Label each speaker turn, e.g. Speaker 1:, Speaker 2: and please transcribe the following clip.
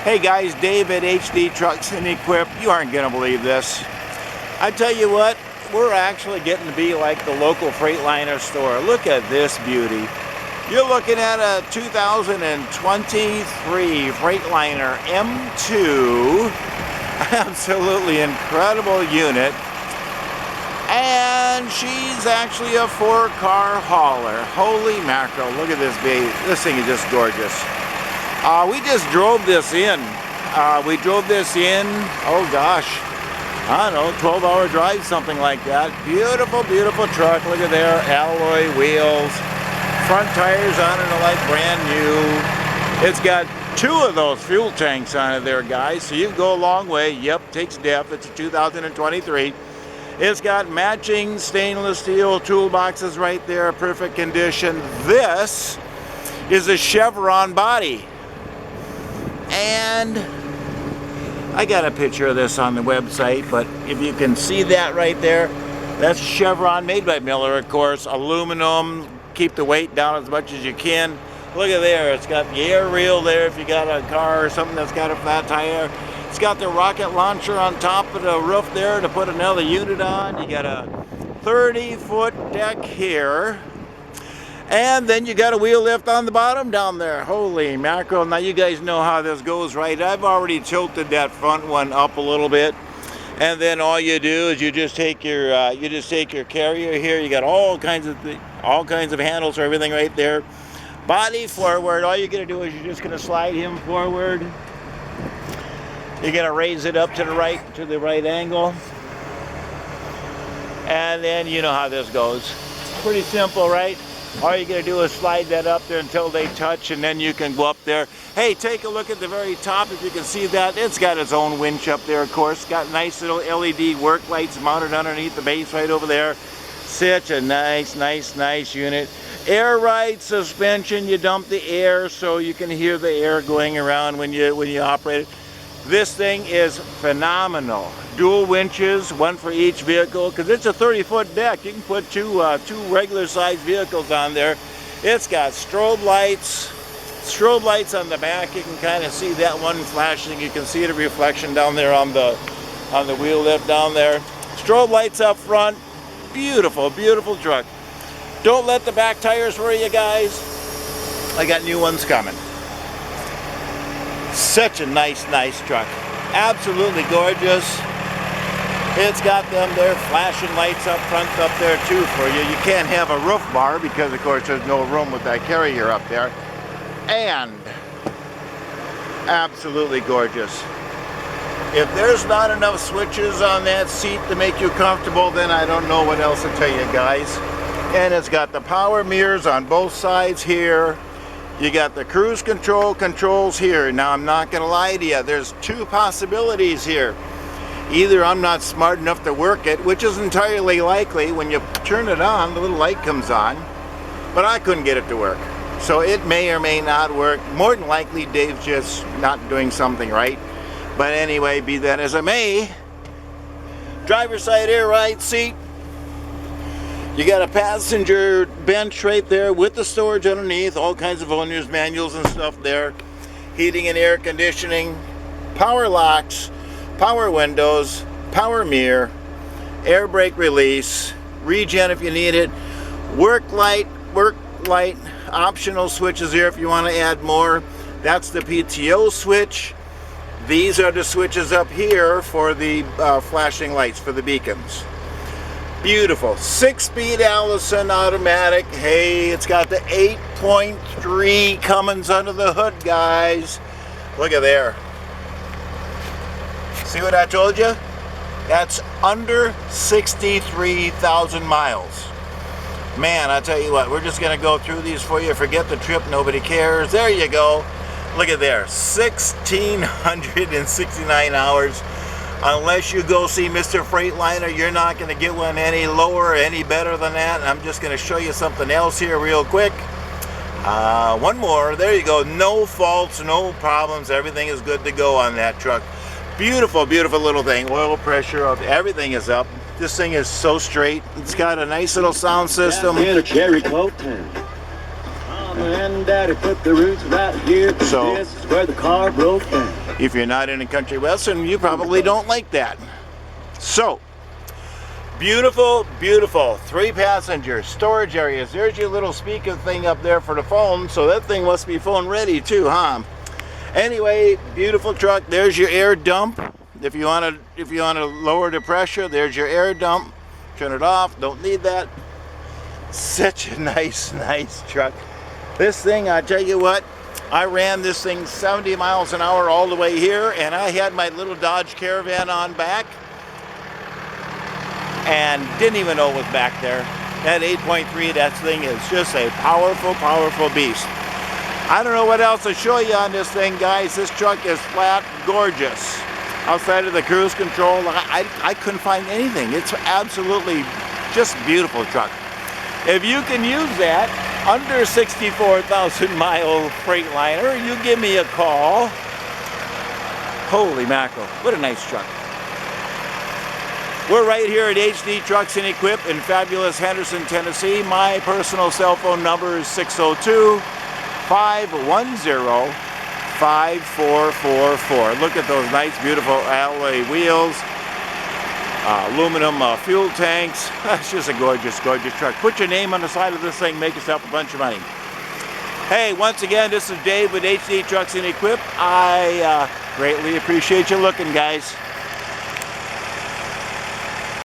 Speaker 1: Hey guys, Dave at HD Trucks and Equip. You aren't going to believe this. I tell you what, we're actually getting to be like the local Freightliner store. Look at this beauty. You're looking at a 2023 Freightliner M2. Absolutely incredible unit. And she's actually a 4-car hauler. Holy mackerel, look at this baby. This thing is just gorgeous. We just drove this in. Oh gosh, I don't know, 12-hour drive, something like that. Beautiful, beautiful truck. Look at there, alloy wheels. Front tires on it are like brand new. It's got 2 of those fuel tanks on it there, guys. So you can go a long way. Yep, takes depth. It's a 2023. It's got matching stainless steel toolboxes right there, perfect condition. This is a Chevron body. And I got a picture of this on the website, but if you can see that right there, that's Chevron, made by Miller, of course. Aluminum, keep the weight down as much as you can. Look at there, it's got the air reel there if you got a car or something that's got a flat tire. It's got the rocket launcher on top of the roof there to put another unit on. You got a 30-foot deck here. And then you got a wheel lift on the bottom down there. Holy mackerel. Now you guys know how this goes, right? I've already tilted that front one up a little bit. And then all you do is you just take your carrier here. You got all kinds of handles for everything right there. Body forward. All you're going to do is you're just going to slide him forward. You're going to raise it up to the right angle. And then you know how this goes. Pretty simple, right? All you're going to do is slide that up there until they touch, and then you can go up there. Hey, take a look at the very top. If you can see that, it's got its own winch up there, of course. Got nice little LED work lights mounted underneath the base right over there. Such a nice unit. Air ride suspension. You dump the air so you can hear the air going around when you operate it. This thing is phenomenal. Dual winches, one for each vehicle, because it's a 30-foot deck. You can put two regular-sized vehicles on there. It's got strobe lights on the back. You can kind of see that one flashing. You can see the reflection down there on the wheel lift down there. Strobe lights up front. Beautiful, beautiful truck. Don't let the back tires worry you guys. I got new ones coming. Such a nice truck. Absolutely gorgeous. It's got them there flashing lights up front up there too for you. You can't have a roof bar because of course there's no room with that carrier up there. And absolutely gorgeous. If there's not enough switches on that seat to make you comfortable, then I don't know what else to tell you guys. And it's got the power mirrors on both sides here. You got the cruise control controls here. Now I'm not going to lie to you, there's 2 possibilities here. Either I'm not smart enough to work it, which is entirely likely. When you turn it on, the little light comes on, but I couldn't get it to work. So it may or may not work. More than likely Dave's just not doing something right. But anyway, be that as it may, driver's side air ride seat. You got a passenger bench right there with the storage underneath, all kinds of owner's manuals and stuff there. Heating and air conditioning, power locks, power windows, power mirror, air brake release, regen if you need it, work light, optional switches here if you want to add more. That's the PTO switch. These are the switches up here for the flashing lights, for the beacons. Beautiful. 6-speed Allison automatic. Hey, it's got the 8.3 Cummins under the hood, guys. Look at there. See what I told you? That's under 63,000 miles. Man, I tell you what, we're just going to go through these for you. Forget the trip, nobody cares. There you go. Look at there, 1,669 hours. Unless you go see Mr. Freightliner, you're not going to get one any lower or any better than that. I'm just going to show you something else here real quick. One more. There you go. No faults, no problems. Everything is good to go on that truck. Beautiful, beautiful little thing. Oil pressure, everything is up. This thing is so straight. It's got a nice little sound system.
Speaker 2: In a cherry coat tank. Mama and Daddy put the roots right here. So this is where the car broke down.
Speaker 1: If you're not in a country western, you probably don't like that. So, beautiful, beautiful 3-passenger storage areas. There's your little speaker thing up there for the phone, so that thing must be phone ready too, huh? Anyway, beautiful truck. There's your air dump. If you want to lower the pressure, there's your air dump. Turn it off. Don't need that. Such a nice truck. This thing, I tell you what, I ran this thing 70 miles an hour all the way here, and I had my little Dodge Caravan on back and didn't even know it was back there. That 8.3, that thing is just a powerful, powerful beast. I don't know what else to show you on this thing, guys. This truck is flat gorgeous. Outside of the cruise control, I couldn't find anything. It's absolutely just beautiful truck. If you can use that under 64,000 mile Freightliner, you give me a call. Holy mackerel, what a nice truck. We're right here at HD Trucks and Equip in fabulous Henderson, Tennessee. My personal cell phone number is 602-510-5444. Look at those nice, beautiful alloy wheels. Aluminum fuel tanks. That's just a gorgeous, gorgeous truck. Put your name on the side of this thing, make yourself a bunch of money. Hey, once again, this is Dave with HD Trucks and Equip. I greatly appreciate you looking, guys.